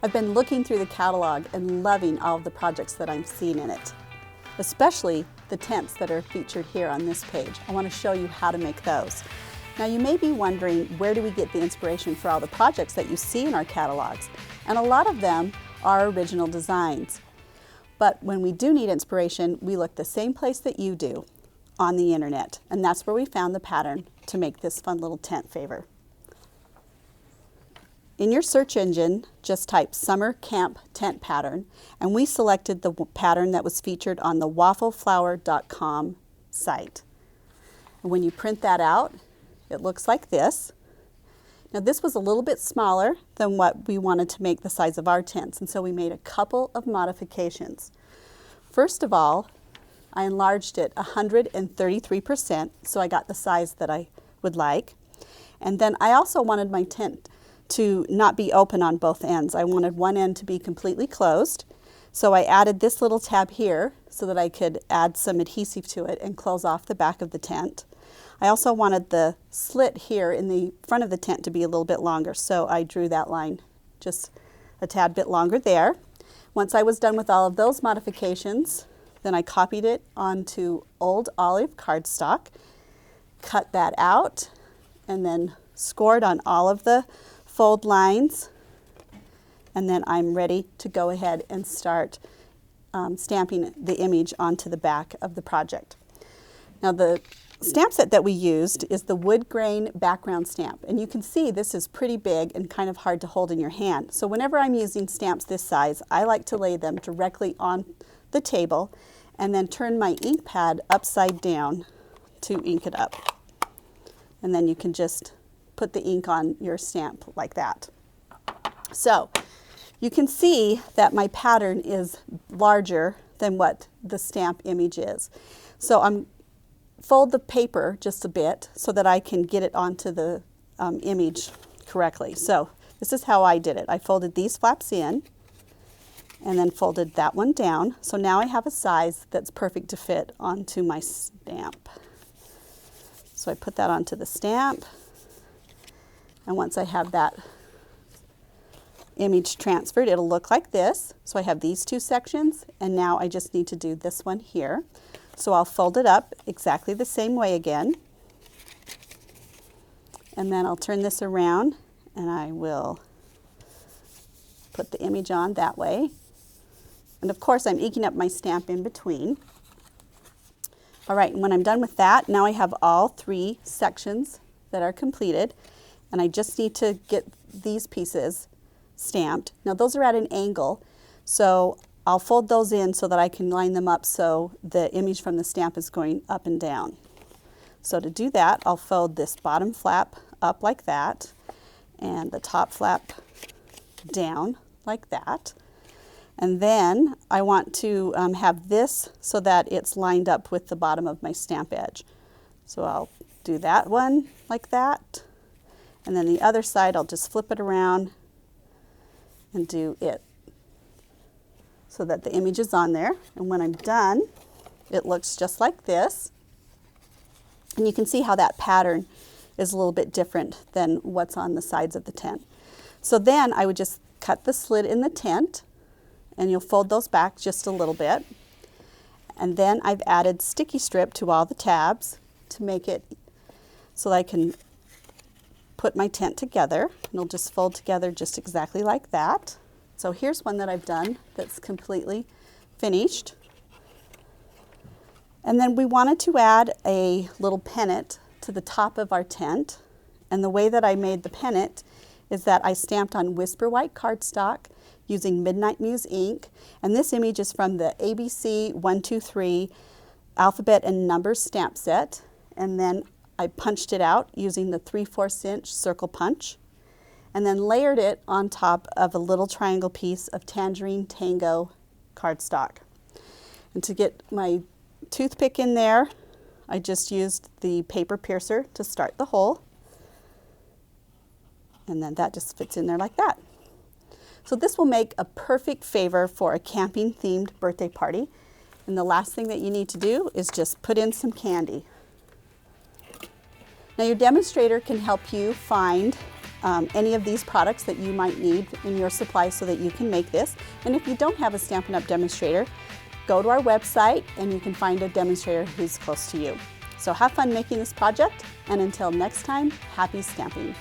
I've been looking through the catalog and loving all of the projects that I'm seeing in it, especially the tents that are featured here on this page. I want to show you how to make those. Now you may be wondering, where do we get the inspiration for all the projects that you see in our catalogs? And a lot of them are original designs. But when we do need inspiration, we look the same place that you do, on the internet. And that's where we found the pattern to make this fun little tent favor. In your search engine, just type Summer Camp Tent Pattern, and we selected the pattern that was featured on the waffleflower.com site. And when you print that out, it looks like this. Now this was a little bit smaller than what we wanted to make the size of our tents, and so we made a couple of modifications. First of all, I enlarged it 133%, so I got the size that I would like. And then I also wanted my tent to not be open on both ends. I wanted one end to be completely closed. So I added this little tab here so that I could add some adhesive to it and close off the back of the tent. I also wanted the slit here in the front of the tent to be a little bit longer, so I drew that line just a tad bit longer there. Once I was done with all of those modifications, then I copied it onto Old Olive Cardstock, cut that out, and then scored on all of the fold lines, and then I'm ready to go ahead and start stamping the image onto the back of the project. Now the stamp set that we used is the Woodgrain background stamp, and you can see this is pretty big and kind of hard to hold in your hand. So whenever I'm using stamps this size, I like to lay them directly on the table and then turn my ink pad upside down to ink it up. And then you can just put the ink on your stamp like that. So you can see that my pattern is larger than what the stamp image is. So I'm fold the paper just a bit so that I can get it onto the image correctly. So this is how I did it. I folded these flaps in and then folded that one down. So now I have a size that's perfect to fit onto my stamp. So I put that onto the stamp. And once I have that image transferred, it'll look like this. So I have these two sections, and now I just need to do this one here. So I'll fold it up exactly the same way again. And then I'll turn this around, and I will put the image on that way. And of course, I'm inking up my stamp in between. All right, and when I'm done with that, now I have all three sections that are completed. And I just need to get these pieces stamped. Now those are at an angle, so I'll fold those in so that I can line them up so the image from the stamp is going up and down. So to do that, I'll fold this bottom flap up like that, and the top flap down like that. And then I want to have this so that it's lined up with the bottom of my stamp edge. So I'll do that one like that. And then the other side, I'll just flip it around and do it so that the image is on there. And when I'm done, it looks just like this. And you can see how that pattern is a little bit different than what's on the sides of the tent. So then I would just cut the slit in the tent, and you'll fold those back just a little bit. And then I've added sticky strip to all the tabs to make it so that I can put my tent together, and it'll just fold together just exactly like that. So here's one that I've done that's completely finished. And then we wanted to add a little pennant to the top of our tent. And the way that I made the pennant is that I stamped on Whisper White cardstock using Midnight Muse ink. And this image is from the ABC 123 alphabet and numbers stamp set. And then I punched it out using the 3/4 inch circle punch, and then layered it on top of a little triangle piece of Tangerine Tango cardstock. And to get my toothpick in there, I just used the paper piercer to start the hole, and then that just fits in there like that. So this will make a perfect favor for a camping themed birthday party. And the last thing that you need to do is just put in some candy. Now your demonstrator can help you find any of these products that you might need in your supply so that you can make this. And if you don't have a Stampin' Up! Demonstrator, go to our website and you can find a demonstrator who's close to you. So have fun making this project, and until next time, happy stamping!